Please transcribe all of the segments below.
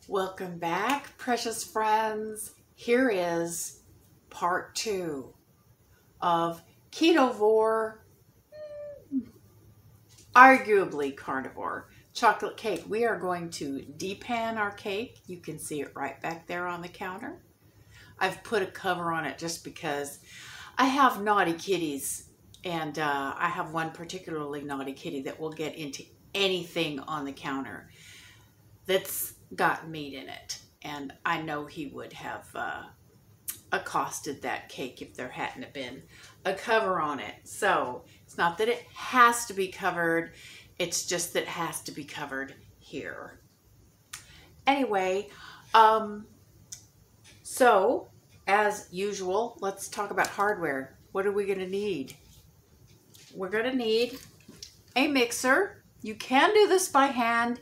Welcome back, precious friends. Here is part 2 of Ketovore, arguably carnivore, chocolate cake. We are going to depan our cake. You can see it right back there on the counter. I've put a cover on it just because I have naughty kitties, and I have one particularly naughty kitty that will get into anything on the counter that's got meat in it. And I know he would have accosted that cake if there hadn't been a cover on it. So it's not that it has to be covered, it's just that it has to be covered here. Anyway, so as usual, let's talk about hardware. What are we going to need? We're going to need a mixer. You can do this by hand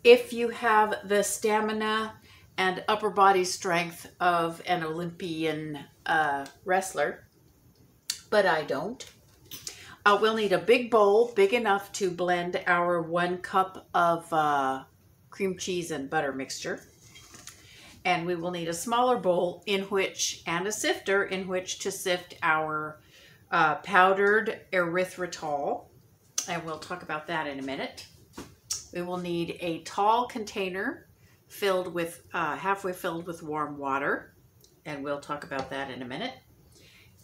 if you have the stamina and upper body strength of an Olympian wrestler, but I don't. We'll need a big bowl, big enough to blend our 1 cup of cream cheese and butter mixture. And we will need a smaller bowl and a sifter in which to sift our powdered erythritol. And we'll talk about that in a minute. We will need a tall container filled with, halfway filled with warm water. And we'll talk about that in a minute.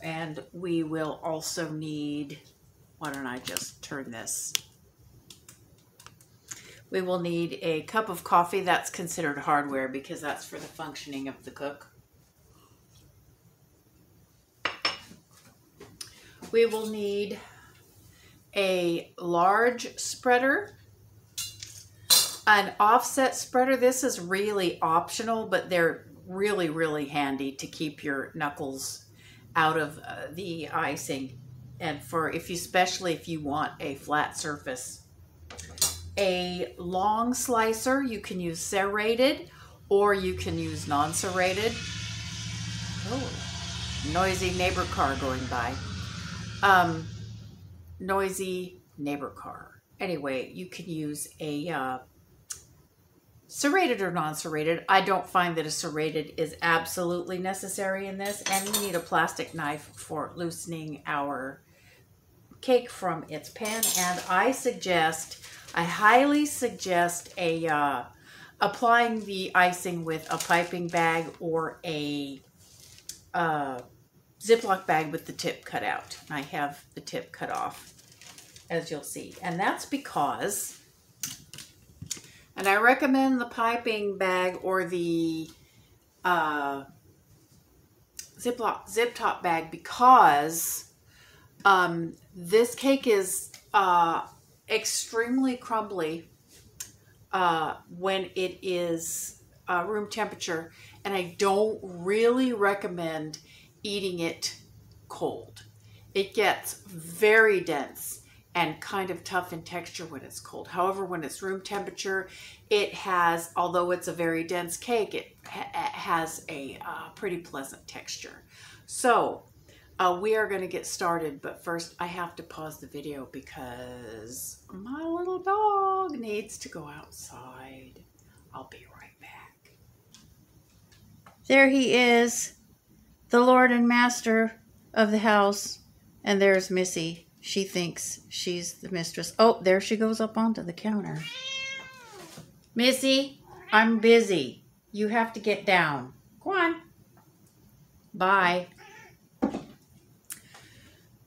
And we will also need, why don't I just turn this? We will need a cup of coffee. That's considered hardware because that's for the functioning of the cook. We will need a large spreader, an offset spreader. This is really optional, but they're really, really handy to keep your knuckles out of the icing, and especially if you want a flat surface. A long slicer, you can use serrated or you can use non-serrated. Oh, noisy neighbor car going by. Noisy neighbor car. Anyway, you can use a serrated or non-serrated. I don't find that a serrated is absolutely necessary in this, and we need a plastic knife for loosening our cake from its pan. And I highly suggest applying the icing with a piping bag or a Ziploc bag with the tip cut out. I have the tip cut off, as you'll see. And that's because, and I recommend the piping bag or the zip top bag because this cake is extremely crumbly when it is room temperature, and I don't really recommend eating it cold. It gets very dense and kind of tough in texture when it's cold. However, when it's room temperature, it has, although it's a very dense cake, it has a pretty pleasant texture. So we are going to get started, but first I have to pause the video because my little dog needs to go outside. I'll be right back. There he is, the Lord and Master of the house. And there's Missy. She thinks she's the mistress. Oh, there she goes up onto the counter. Missy, I'm busy. You have to get down. Go on. Bye.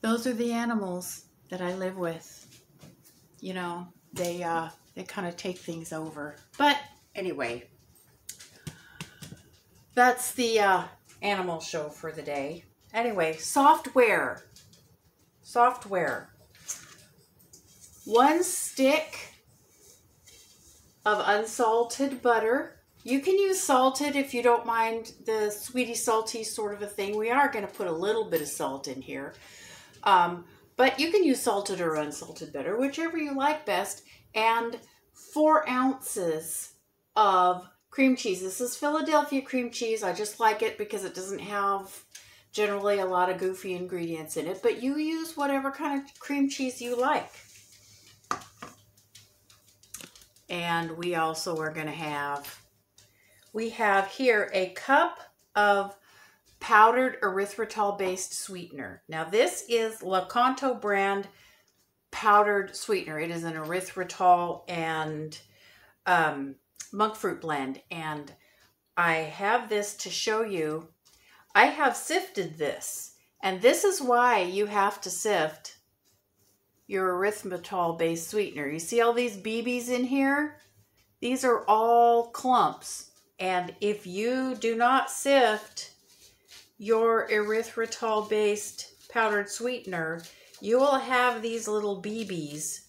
Those are the animals that I live with. You know, they kind of take things over. But anyway, that's the animal show for the day. Anyway, software. 1 stick of unsalted butter. You can use salted if you don't mind the sweetie salty sort of a thing. We are going to put a little bit of salt in here. But you can use salted or unsalted butter, whichever you like best. And 4 ounces of cream cheese. This is Philadelphia cream cheese. I just like it because it doesn't have generally a lot of goofy ingredients in it, but you use whatever kind of cream cheese you like. And we also are going to have we have here a cup of powdered erythritol-based sweetener. Now this is Lakanto brand powdered sweetener. It is an erythritol and monk fruit blend. And I have this to show you. I have sifted this. And this is why you have to sift your erythritol-based sweetener. You see all these BBs in here? These are all clumps. And if you do not sift your erythritol-based powdered sweetener, you will have these little BBs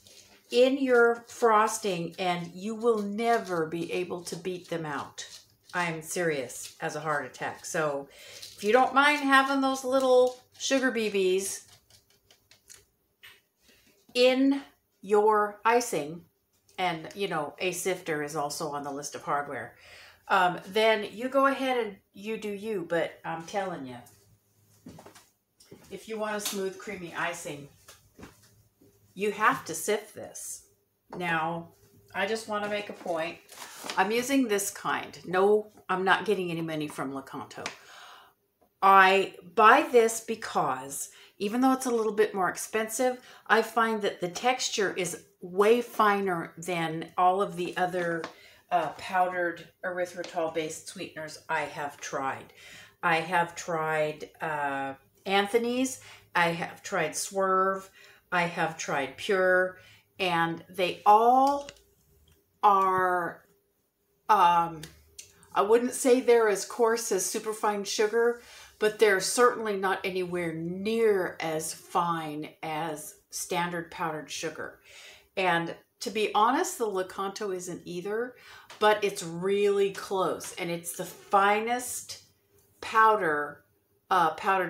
in your frosting and you will never be able to beat them out. I'm serious, as a heart attack. So if you don't mind having those little sugar BBs in your icing, and you know, a sifter is also on the list of hardware, then you go ahead and you do you. But I'm telling you, if you want a smooth, creamy icing, you have to sift this. Now, I just want to make a point. I'm using this kind. No, I'm not getting any money from Lakanto. I buy this because even though it's a little bit more expensive, I find that the texture is way finer than all of the other powdered erythritol-based sweeteners I have tried. I have tried Anthony's, I have tried Swerve, I have tried Pure, and they all are, I wouldn't say they're as coarse as superfine sugar, but they're certainly not anywhere near as fine as standard powdered sugar. And to be honest, the Lakanto isn't either, but it's really close. And it's the finest powdered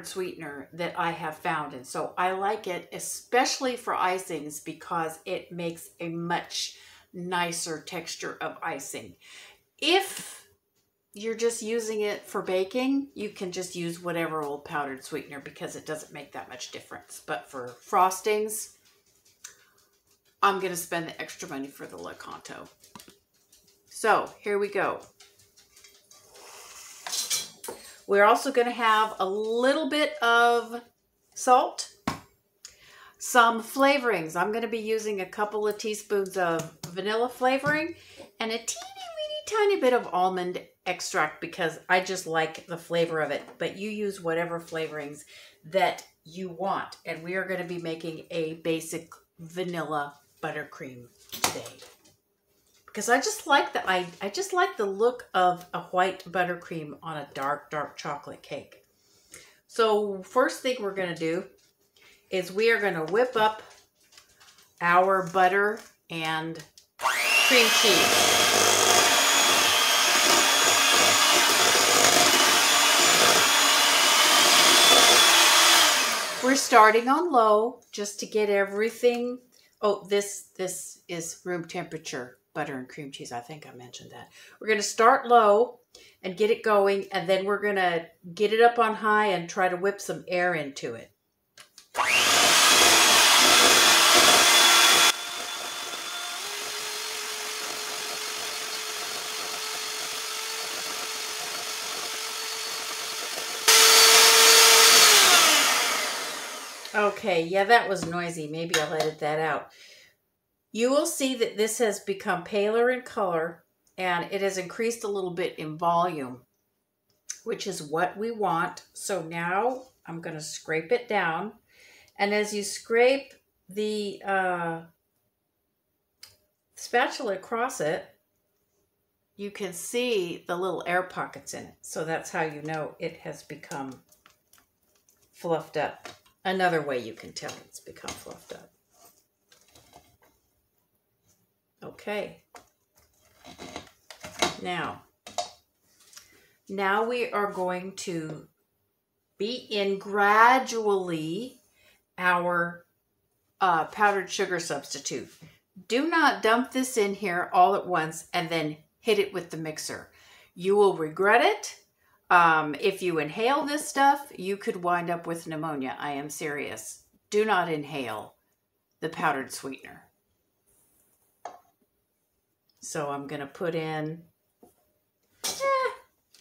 sweetener that I have found. And so I like it, especially for icings, because it makes a much nicer texture of icing. If you're just using it for baking, you can just use whatever old powdered sweetener because it doesn't make that much difference. But for frostings, I'm going to spend the extra money for the Lakanto. So here we go. We're also going to have a little bit of salt, some flavorings. I'm going to be using a couple of teaspoons of vanilla flavoring and a tiny bit of almond extract because I just like the flavor of it. But you use whatever flavorings that you want. And we are going to be making a basic vanilla buttercream today. Because I just like the look of a white buttercream on a dark chocolate cake. So first thing we're going to do is we are going to whip up our butter and cream cheese. We're starting on low just to get everything. Oh, this is room temperature butter and cream cheese. I think I mentioned that. We're going to start low and get it going, and then we're going to get it up on high and try to whip some air into it. Okay, yeah, that was noisy. Maybe I'll edit that out. You will see that this has become paler in color and it has increased a little bit in volume, which is what we want. So now I'm going to scrape it down. And as you scrape the spatula across it, you can see the little air pockets in it. So that's how you know it has become fluffed up. Another way you can tell it's become fluffed up. Okay. Now we are going to beat in gradually our powdered sugar substitute. Do not dump this in here all at once and then hit it with the mixer. You will regret it. If you inhale this stuff, you could wind up with pneumonia. I am serious. Do not inhale the powdered sweetener. So I'm going to put in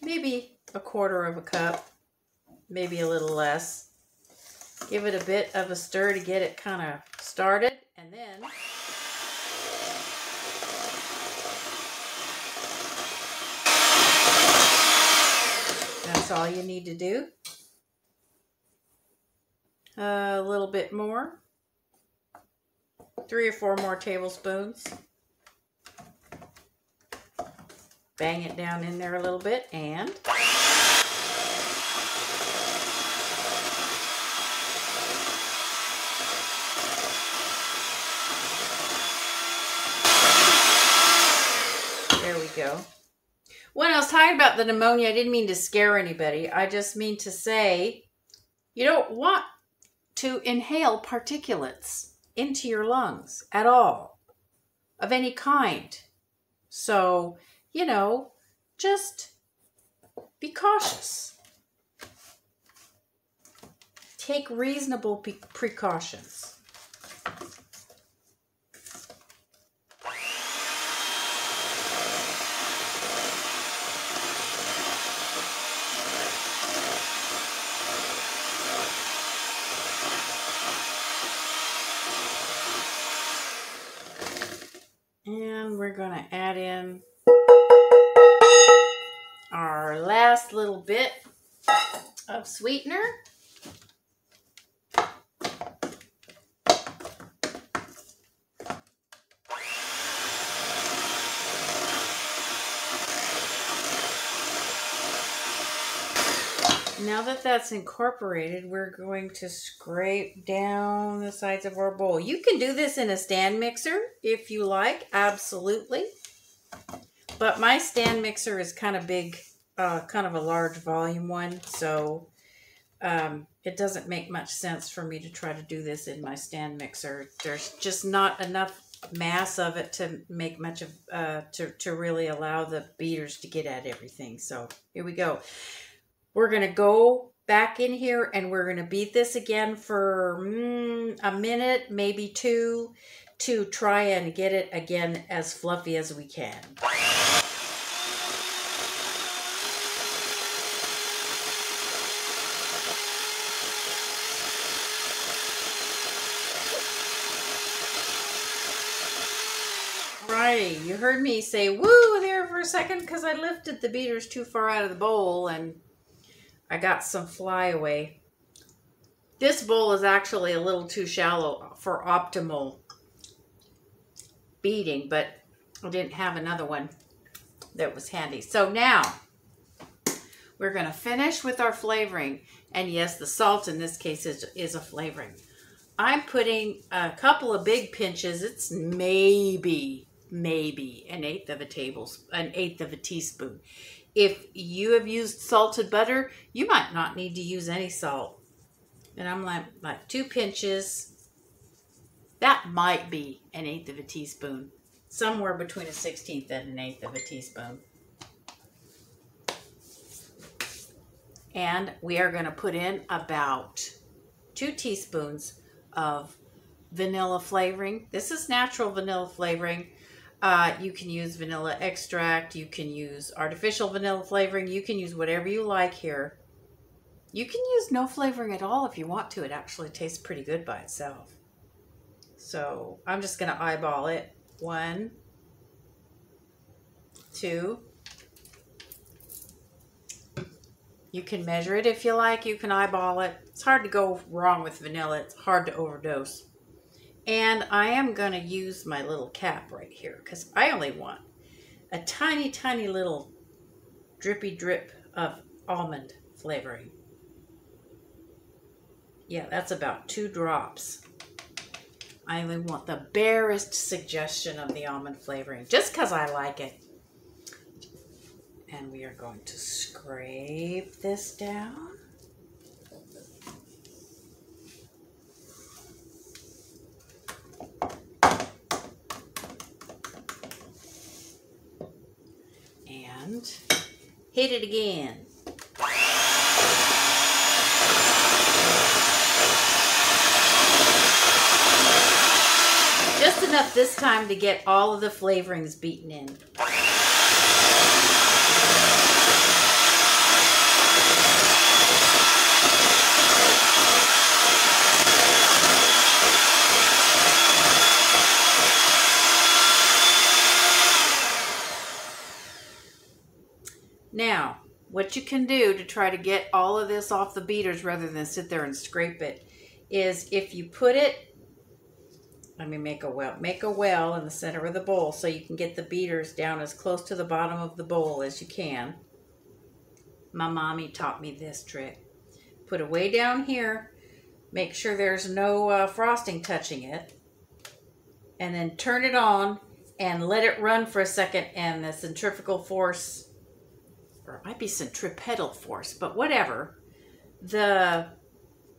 maybe a quarter of a cup, maybe a little less. Give it a bit of a stir to get it kind of started, and then that's all you need to do. A little bit more, 3 or 4 more tablespoons. Bang it down in there a little bit, and there we go. When I was talking about the pneumonia, I didn't mean to scare anybody. I just mean to say you don't want to inhale particulates into your lungs at all, of any kind. So, you know, just be cautious. Take reasonable precautions. And we're going to add in our last little bit of sweetener. Now that that's incorporated, we're going to scrape down the sides of our bowl. You can do this in a stand mixer if you like, absolutely. But my stand mixer is kind of big, kind of a large volume one, so it doesn't make much sense for me to try to do this in my stand mixer. There's just not enough mass of it to make much of, to really allow the beaters to get at everything. So here we go. We're going to go back in here and we're going to beat this again for a minute, maybe 2, to try and get it again as fluffy as we can. Alrighty, you heard me say woo there for a second because I lifted the beaters too far out of the bowl and I got some flyaway. This bowl is actually a little too shallow for optimal beating, but I didn't have another one that was handy. So now we're going to finish with our flavoring. And yes, the salt in this case is a flavoring. I'm putting a couple of big pinches. It's maybe an eighth of a teaspoon. If you have used salted butter, you might not need to use any salt. And I'm like 2 pinches. That might be an eighth of a teaspoon. Somewhere between a 1/16 and an eighth of a teaspoon. And we are going to put in about 2 teaspoons of vanilla flavoring. This is natural vanilla flavoring. You can use vanilla extract. You can use artificial vanilla flavoring. You can use whatever you like here. You can use no flavoring at all if you want to. It actually tastes pretty good by itself. So I'm just going to eyeball it. 1, 2. You can measure it if you like. You can eyeball it. It's hard to go wrong with vanilla. It's hard to overdose. And I am going to use my little cap right here because I only want a tiny, tiny little drippy drip of almond flavoring. Yeah, that's about 2 drops. I only want the barest suggestion of the almond flavoring just because I like it. And we are going to scrape this down. And hit it again. Just enough this time to get all of the flavorings beaten in. Now, what you can do to try to get all of this off the beaters rather than sit there and scrape it is if you put it, let me make a well in the center of the bowl so you can get the beaters down as close to the bottom of the bowl as you can. My mommy taught me this trick. Put it way down here. Make sure there's no frosting touching it. And then turn it on and let it run for a second, and the centrifugal force, or it might be centripetal force, but whatever, the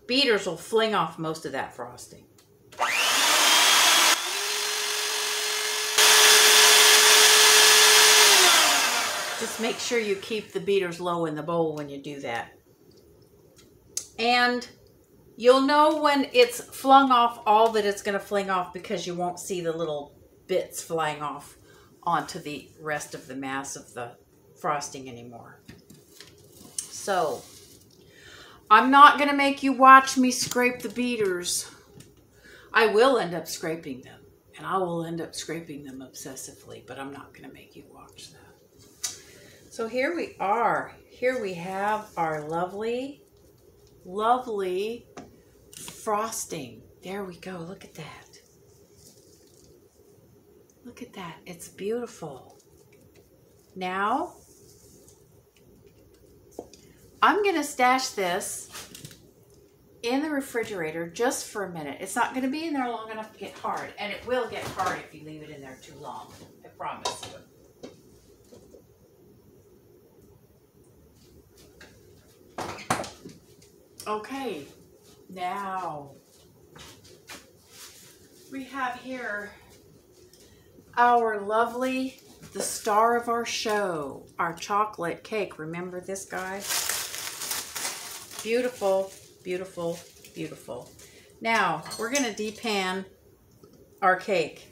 beaters will fling off most of that frosting. Just make sure you keep the beaters low in the bowl when you do that. And you'll know when it's flung off all that it's going to fling off because you won't see the little bits flying off onto the rest of the mass of the frosting anymore. So, I'm not going to make you watch me scrape the beaters. I will end up scraping them, and I will end up scraping them obsessively, but I'm not going to make you watch that. So here we are. Here we have our lovely, lovely frosting. There we go. Look at that. Look at that. It's beautiful. Now, I'm going to stash this in the refrigerator just for a minute. It's not going to be in there long enough to get hard, and it will get hard if you leave it in there too long. I promise you. Okay, now we have here our lovely, the star of our show, our chocolate cake. Remember this, guy? Beautiful, beautiful, beautiful. Now, we're going to depan our cake,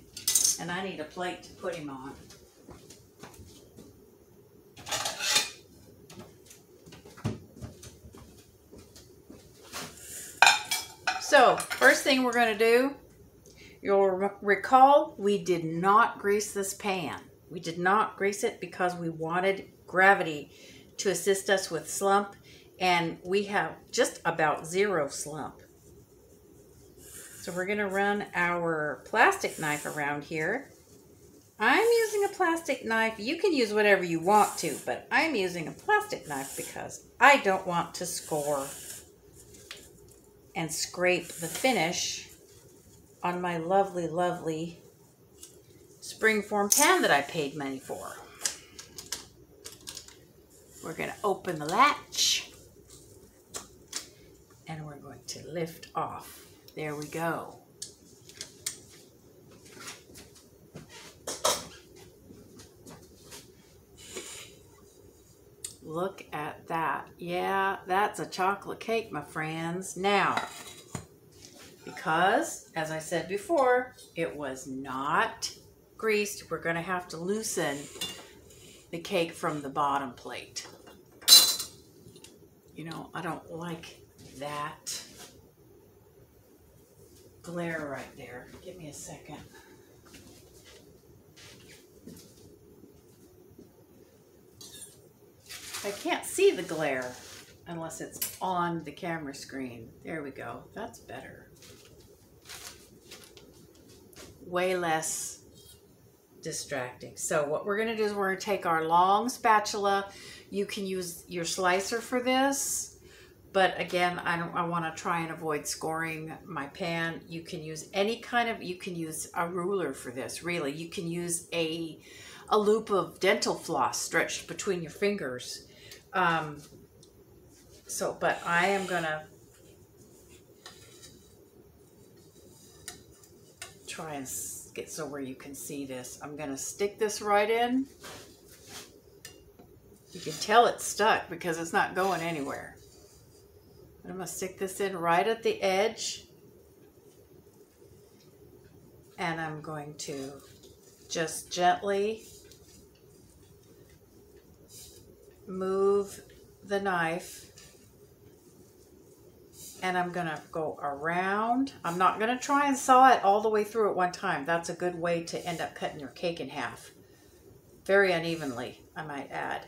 and I need a plate to put him on. So, first thing we're going to do, you'll recall we did not grease this pan. We did not grease it because we wanted gravity to assist us with slump, and we have just about zero slump. So we're going to run our plastic knife around here. I'm using a plastic knife. You can use whatever you want to, but I'm using a plastic knife because I don't want to score and scrape the finish on my lovely, lovely springform pan that I paid money for. We're going to open the latch and we're going to lift off. There we go. Look at that. Yeah, that's a chocolate cake, my friends. Now, because, as I said before, it was not greased, we're going to have to loosen the cake from the bottom plate. You know, I don't like that glare right there. Give me a second. I can't see the glare unless it's on the camera screen. There we go. That's better. Way less distracting. So what we're going to do is we're going to take our long spatula. You can use your slicer for this, but again, I want to try and avoid scoring my pan. You can use any kind of, you can use a ruler for this, really. You can use a loop of dental floss stretched between your fingers. But I am going to try and get so where you can see this. I'm going to stick this right in. You can tell it's stuck because it's not going anywhere. But I'm going to stick this in right at the edge. And I'm going to just gently move the knife, and I'm going to go around. I'm not going to try and saw it all the way through at one time. That's a good way to end up cutting your cake in half. Very unevenly, I might add.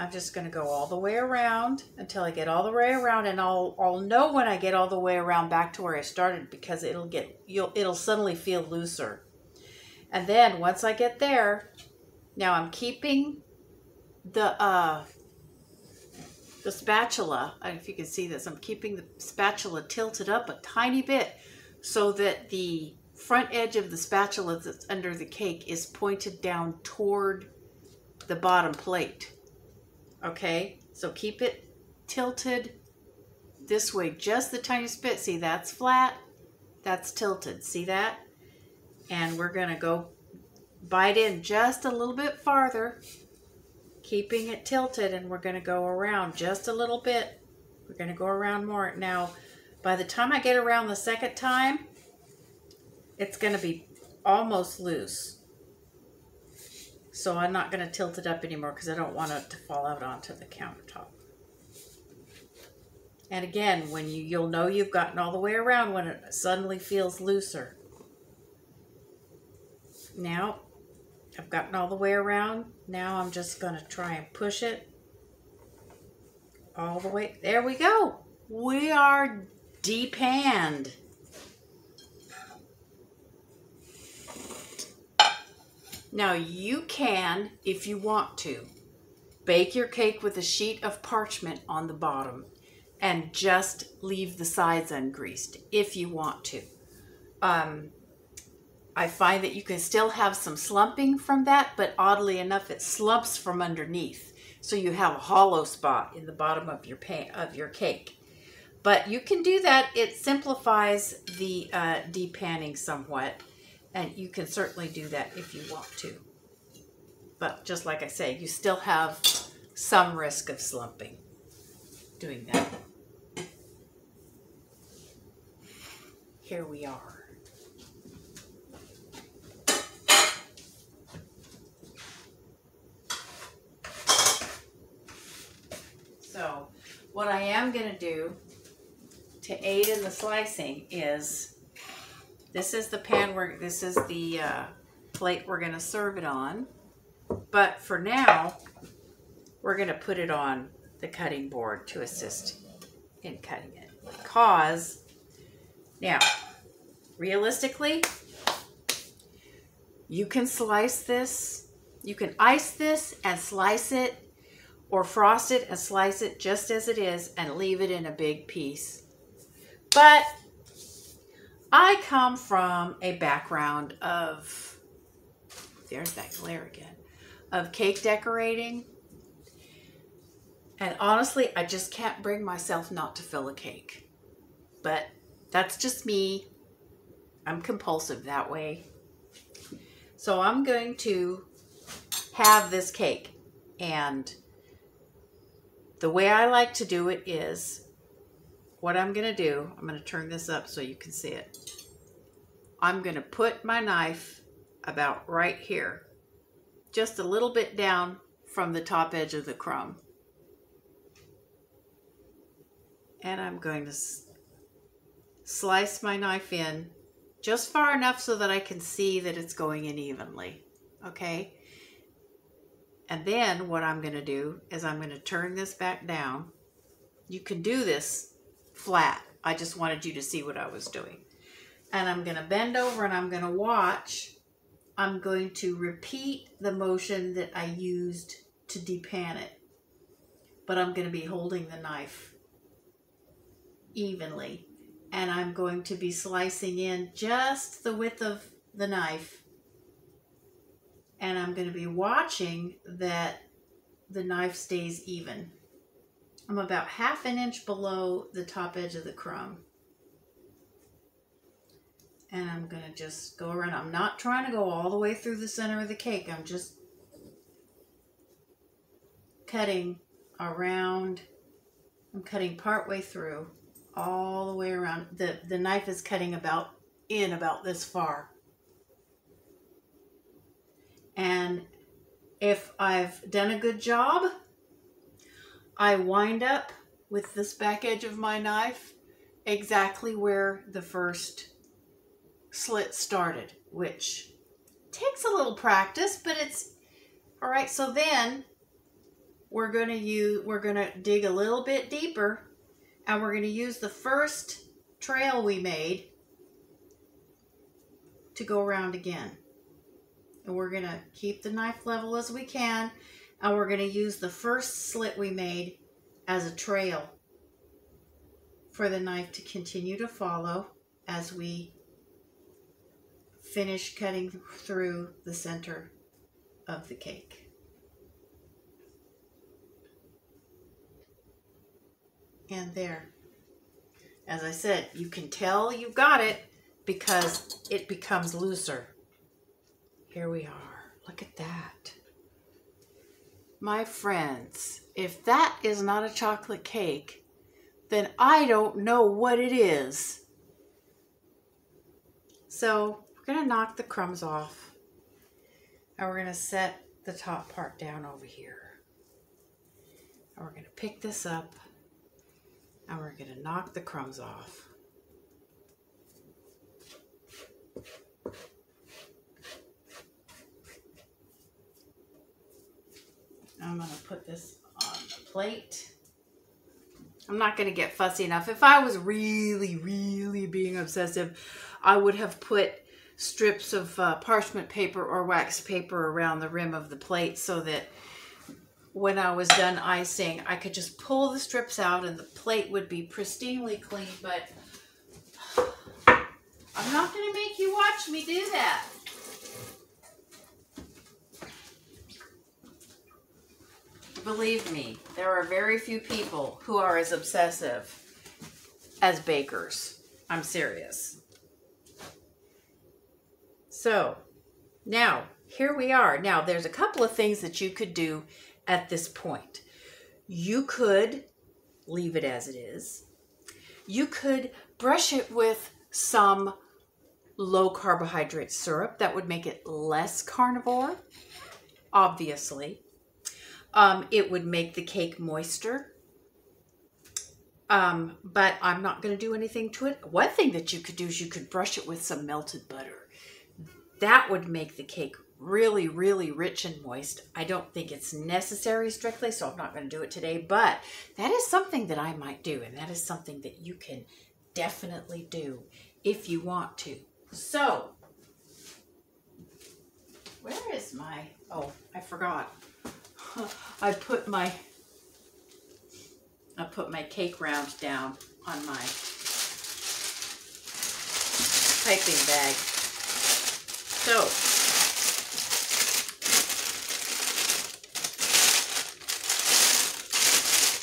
I'm just going to go all the way around until I get all the way around, and I'll know when I get all the way around back to where I started, because it'll suddenly feel looser. And then once I get there, now I'm keeping the spatula, I don't know if you can see this, I'm keeping the spatula tilted up a tiny bit so that the front edge of the spatula that's under the cake is pointed down toward the bottom plate. Okay, so keep it tilted this way just the tiniest bit. See, that's flat, that's tilted. See that? And we're going to go bite in just a little bit farther, keeping it tilted, and we're going to go around just a little bit. We're going to go around more. Now, by the time I get around the second time, it's going to be almost loose. So I'm not going to tilt it up anymore because I don't want it to fall out onto the countertop. And again, when you'll know you've gotten all the way around when it suddenly feels looser. Now, I've gotten all the way around. Now I'm just going to try and push it all the way. There we go. We are de-panned. Now you can, if you want to, bake your cake with a sheet of parchment on the bottom and just leave the sides ungreased if you want to. I find that you can still have some slumping from that, but oddly enough, it slumps from underneath. So you have a hollow spot in the bottom of your cake. But you can do that. It simplifies the de-panning somewhat. And you can certainly do that if you want to. But just like I say, you still have some risk of slumping doing that. Here we are. So what I am going to do to aid in the slicing is, this is the pan this is the plate we're going to serve it on. But for now, we're going to put it on the cutting board to assist in cutting it. Because, now, realistically, you can slice this, you can ice this and slice it, or frost it and slice it just as it is and leave it in a big piece. But I come from a background of, there's that glare again, of cake decorating. And honestly, I just can't bring myself not to fill a cake. But that's just me. I'm compulsive that way. So I'm going to have this cake. And the way I like to do it is, what I'm going to do, I'm going to turn this up so you can see it. I'm going to put my knife about right here, just a little bit down from the top edge of the crumb. And I'm going to slice my knife in just far enough so that I can see that it's going in evenly. Okay? And then what I'm going to do is I'm going to turn this back down. You can do this flat. I just wanted you to see what I was doing. And I'm going to bend over and I'm going to watch. I'm going to repeat the motion that I used to depan it. But I'm going to be holding the knife evenly. And I'm going to be slicing in just the width of the knife. And I'm going to be watching that the knife stays even. I'm about ½ an inch below the top edge of the crumb. And I'm going to just go around. I'm not trying to go all the way through the center of the cake. I'm just cutting around. I'm cutting part way through, all the way around. The knife is cutting about this far. And if I've done a good job, I wind up with this back edge of my knife exactly where the first slit started, which takes a little practice, but it's all right. So then we're gonna dig a little bit deeper, and we're gonna use the first trail we made to go around again. And we're gonna keep the knife level as we can, and we're gonna use the first slit we made as a trail for the knife to continue to follow as we finish cutting through the center of the cake. And there. As I said, you can tell you got it because it becomes looser. Here we are. Look at that. My friends, if that is not a chocolate cake, then I don't know what it is. So we're going to knock the crumbs off, and we're going to set the top part down over here. And we're going to pick this up, and we're going to knock the crumbs off. I'm going to put this on the plate. I'm not going to get fussy enough. If I was really, really being obsessive, I would have put strips of parchment paper or wax paper around the rim of the plate so that when I was done icing, I could just pull the strips out and the plate would be pristinely clean. But I'm not going to make you watch me do that. Believe me, there are very few people who are as obsessive as bakers. I'm serious. So, now, here we are. Now, there's a couple of things that you could do at this point. You could leave it as it is. You could brush it with some low carbohydrate syrup. That would make it less carnivore, obviously. It would make the cake moister. But I'm not going to do anything to it. One thing that you could do is you could brush it with some melted butter. That would make the cake really, really rich and moist. I don't think it's necessary strictly, so I'm not going to do it today. But that is something that I might do, and that is something that you can definitely do if you want to. So, where is my... Oh, I forgot. I put my cake round down on my piping bag. So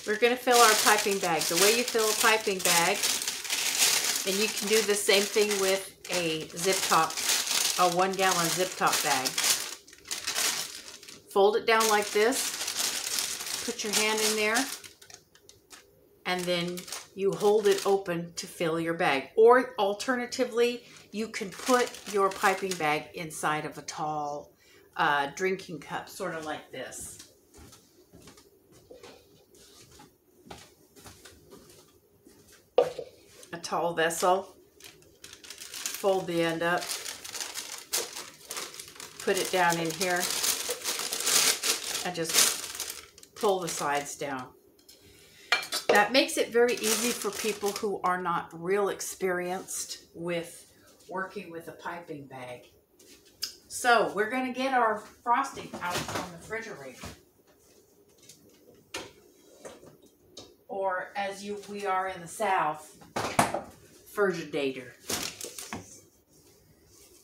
we're going to fill our piping bag. The way you fill a piping bag, and you can do the same thing with a zip top, a 1 gallon zip top bag. Fold it down like this, put your hand in there, and then you hold it open to fill your bag. Or alternatively, you can put your piping bag inside of a tall drinking cup, sort of like this. A tall vessel. Fold the end up. Put it down in here. And just pull the sides down. That makes it very easy for people who are not real experienced with working with a piping bag. So we're going to get our frosting out from the refrigerator. Or as we are in the South, Frigidator.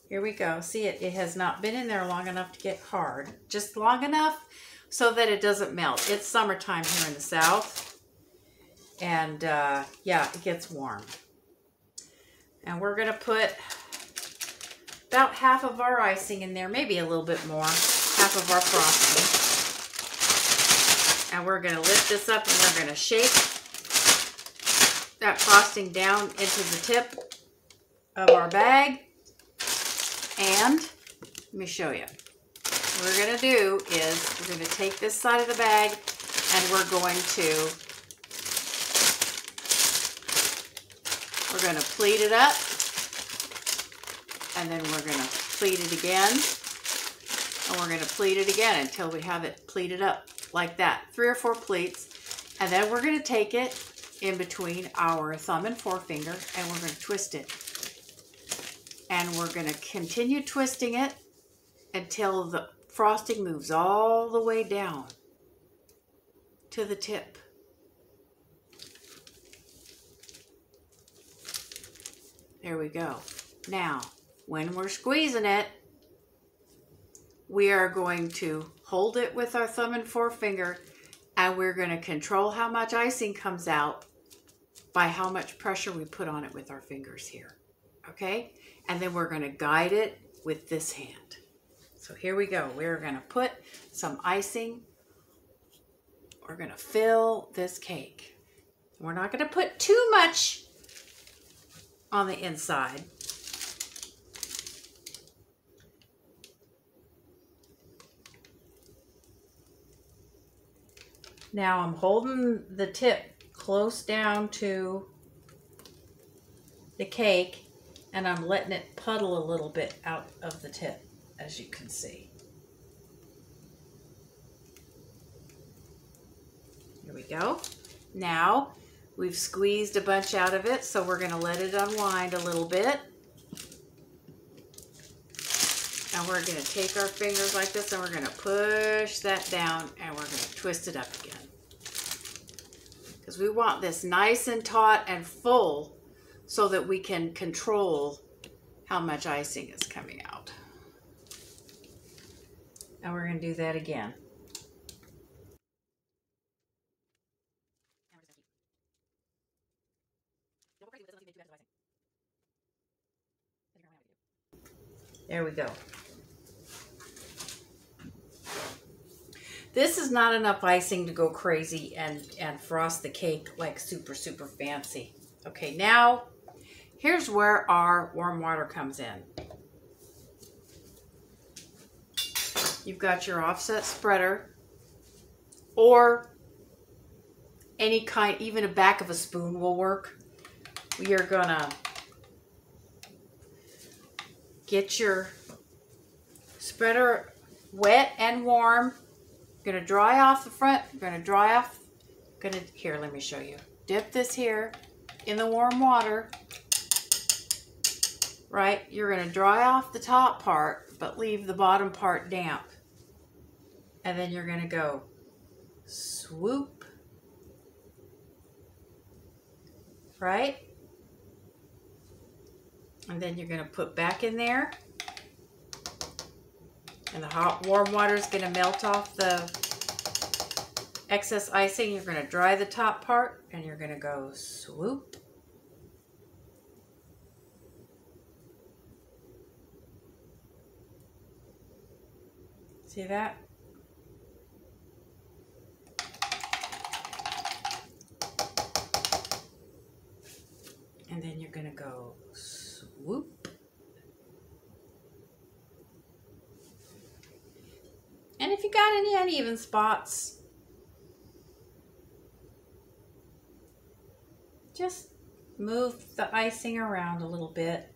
Here we go. See, it has not been in there long enough to get hard. Just long enough so that it doesn't melt. It's summertime here in the South. And yeah, it gets warm. And we're going to put about half of our icing in there, maybe a little bit more, half of our frosting. And we're going to lift this up and we're going to shake that frosting down into the tip of our bag. And let me show you. What we're going to do is we're going to take this side of the bag and we're going to pleat it up, and then we're going to pleat it again, and we're going to pleat it again until we have it pleated up like that, 3 or 4 pleats. And then we're going to take it in between our thumb and forefinger and we're going to twist it. And we're going to continue twisting it until the frosting moves all the way down to the tip. There we go. Now, when we're squeezing it, we are going to hold it with our thumb and forefinger, and we're going to control how much icing comes out by how much pressure we put on it with our fingers here. Okay? And then we're going to guide it with this hand. So here we go. We're going to put some icing. We're going to fill this cake. We're not going to put too much on the inside. Now I'm holding the tip close down to the cake and I'm letting it puddle a little bit out of the tip, as you can see. Here we go. Now we've squeezed a bunch out of it, so we're going to let it unwind a little bit. And we're going to take our fingers like this and we're going to push that down and we're going to twist it up again. Because we want this nice and taut and full so that we can control how much icing is coming out. And we're going to do that again. There we go. This is not enough icing to go crazy and frost the cake like super fancy. Okay, now here's where our warm water comes in. You've got your offset spreader or any kind, even a back of a spoon will work. We are gonna get your spreader wet and warm. You're gonna dry off the front. You're gonna dry off. Here, let me show you. Dip this here in the warm water. Right? You're gonna dry off the top part, but leave the bottom part damp. And then you're gonna go swoop. Right? And then you're gonna put back in there. And the hot warm water is going to melt off the excess icing. You're going to dry the top part and you're going to go swoop. See that? And then you're going to go swoop. And if you got any uneven spots, just move the icing around a little bit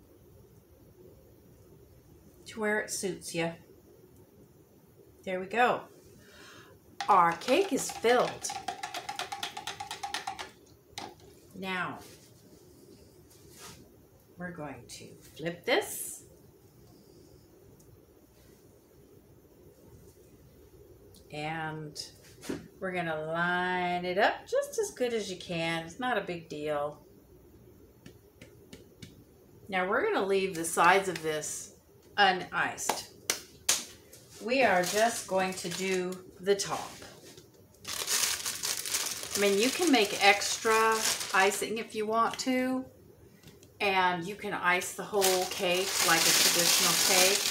to where it suits you. There we go. Our cake is filled. Now, we're going to flip this. And we're going to line it up just as good as you can. It's not a big deal. Now we're going to leave the sides of this uniced. We are just going to do the top. I mean, you can make extra icing if you want to. And you can ice the whole cake like a traditional cake.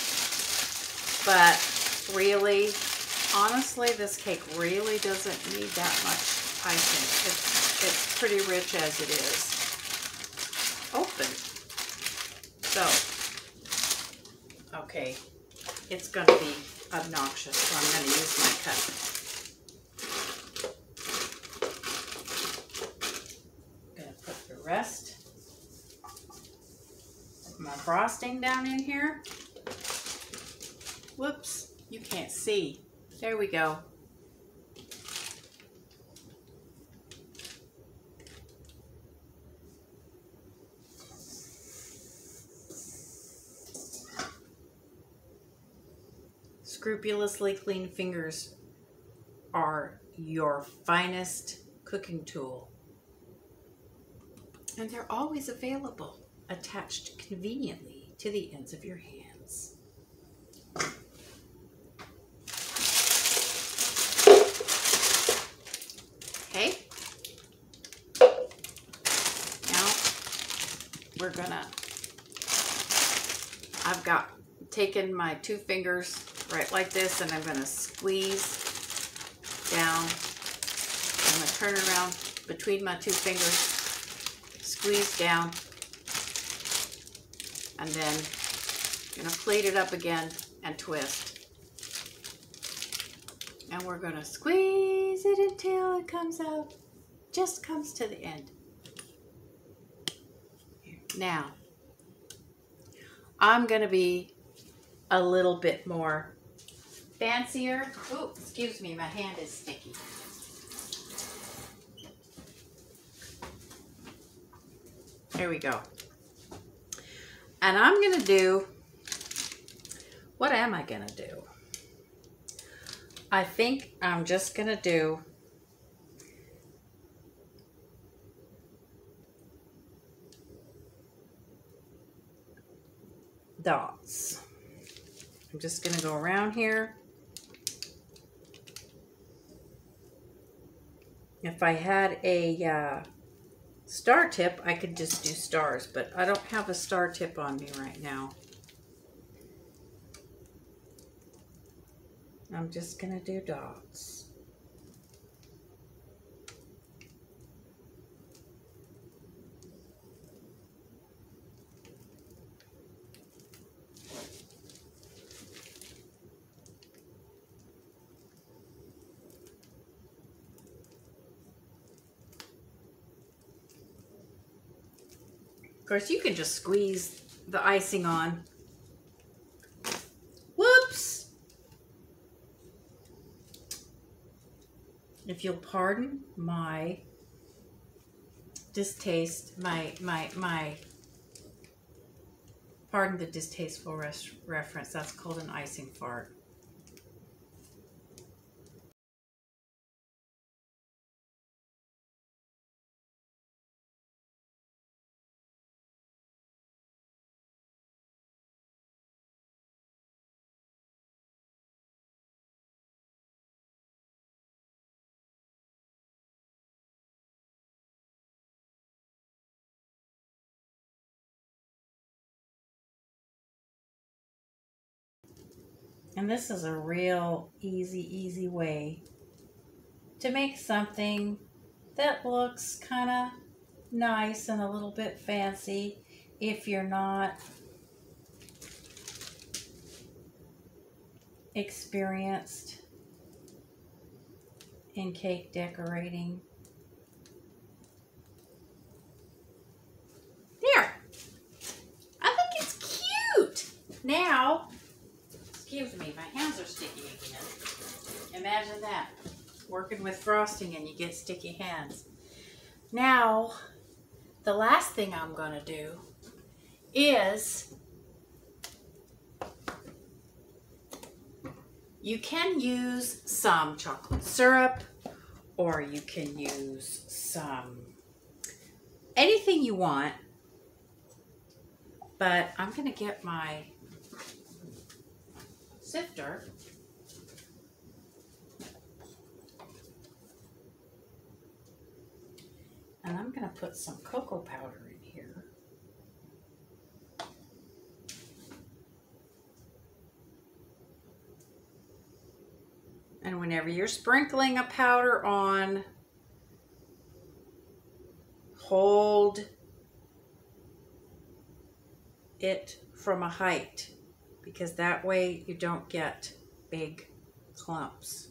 But really, honestly, this cake really doesn't need that much icing. It's pretty rich as it is. Open. So, okay, it's going to be obnoxious, so I'm going to use my cup. I'm going to put the rest of my frosting down in here. Whoops, you can't see. There we go. scrupulously clean fingers are your finest cooking tool. And they're always available, attached conveniently to the ends of your hands. Okay. Now we're gonna, I've got taken my 2 fingers right like this, and I'm gonna squeeze down. I'm gonna turn it around between my 2 fingers, squeeze down, and then I'm gonna plate it up again and twist. And we're gonna squeeze it until it comes out, just comes to the end. Now, I'm gonna be a little bit more fancier. Oh, excuse me, my hand is sticky. There we go. And I'm gonna do, what am I gonna do? I think I'm just gonna do dots. I'm just gonna go around here. If I had a star tip, I could just do stars, but I don't have a star tip on me right now. I'm just gonna do dots. Of course, you can just squeeze the icing on. Whoops! If you'll pardon my distaste, pardon the distasteful reference, that's called an icing fart. And this is a real easy way to make something that looks kind of nice and a little bit fancy if you're not experienced in cake decorating. There! I think it's cute! Now, excuse me, my hands are sticky again. Imagine that. Working with frosting and you get sticky hands. Now, the last thing I'm going to do is you can use some chocolate syrup, or you can use some anything you want, but I'm going to get my sifter. And I'm going to put some cocoa powder in here. And whenever you're sprinkling a powder on, hold it from a height, because that way you don't get big clumps.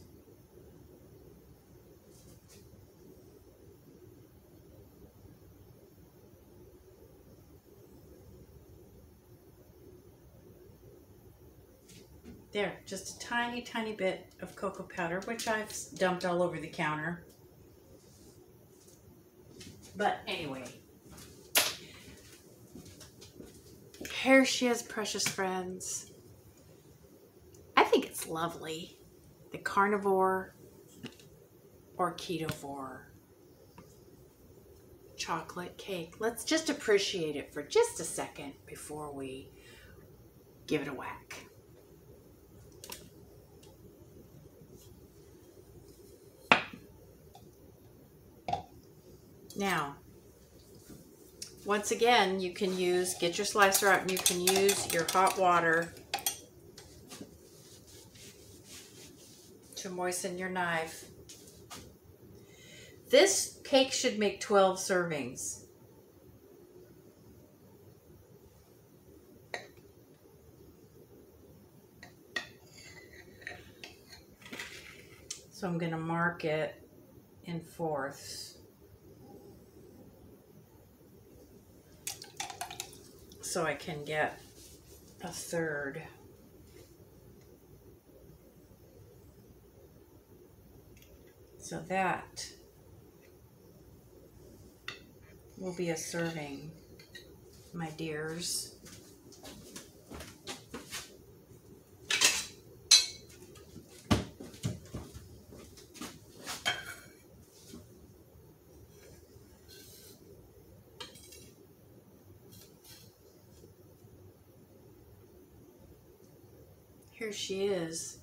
There, just a tiny bit of cocoa powder, which I've dumped all over the counter. But anyway, here she is, precious friends. I think it's lovely. The carnivore or ketovore chocolate cake. Let's just appreciate it for just a second before we give it a whack. Now, once again, you can get your slicer out and you can use your hot water to moisten your knife. This cake should make 12 servings. So I'm going to mark it in fourths, so I can get a third. So that will be a serving, my dears. Here she is.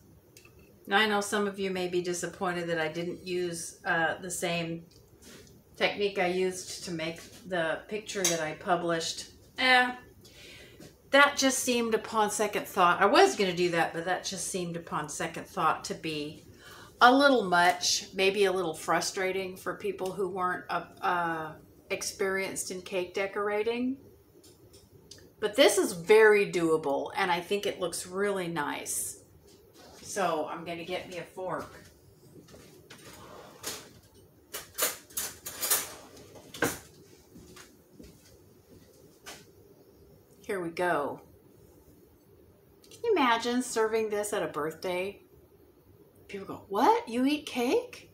Now I know some of you may be disappointed that I didn't use the same technique I used to make the picture that I published. That just seemed upon second thought. I was going to do that, but that just seemed upon second thought to be a little much, maybe a little frustrating for people who weren't experienced in cake decorating. But this is very doable, and I think it looks really nice. So I'm going to get me a fork. Here we go. Can you imagine serving this at a birthday? People go, "What? You eat cake?"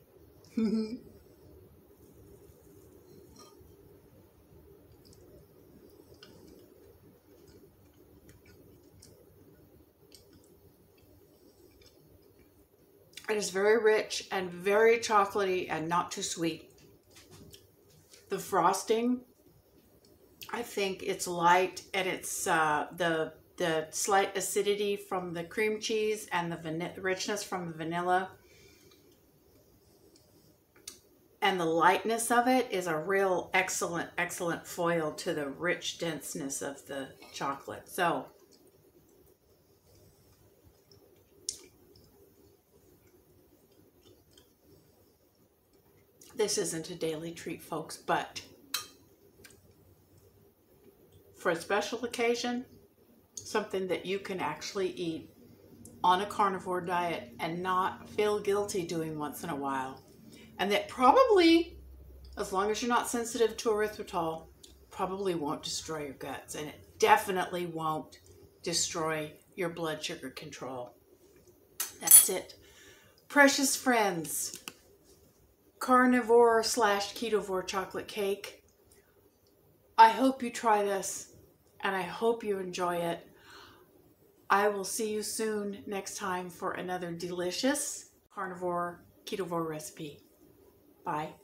It is very rich and very chocolatey and not too sweet. The frosting, I think it's light, and it's the slight acidity from the cream cheese and the richness from the vanilla. And the lightness of it is a real excellent foil to the rich denseness of the chocolate. So this isn't a daily treat, folks, but for a special occasion, something that you can actually eat on a carnivore diet and not feel guilty doing once in a while. And that probably, as long as you're not sensitive to erythritol, probably won't destroy your guts. And it definitely won't destroy your blood sugar control. That's it. Precious friends, carnivore / ketovore chocolate cake. I hope you try this, and I hope you enjoy it. I will see you soon next time for another delicious carnivore ketovore recipe. Bye.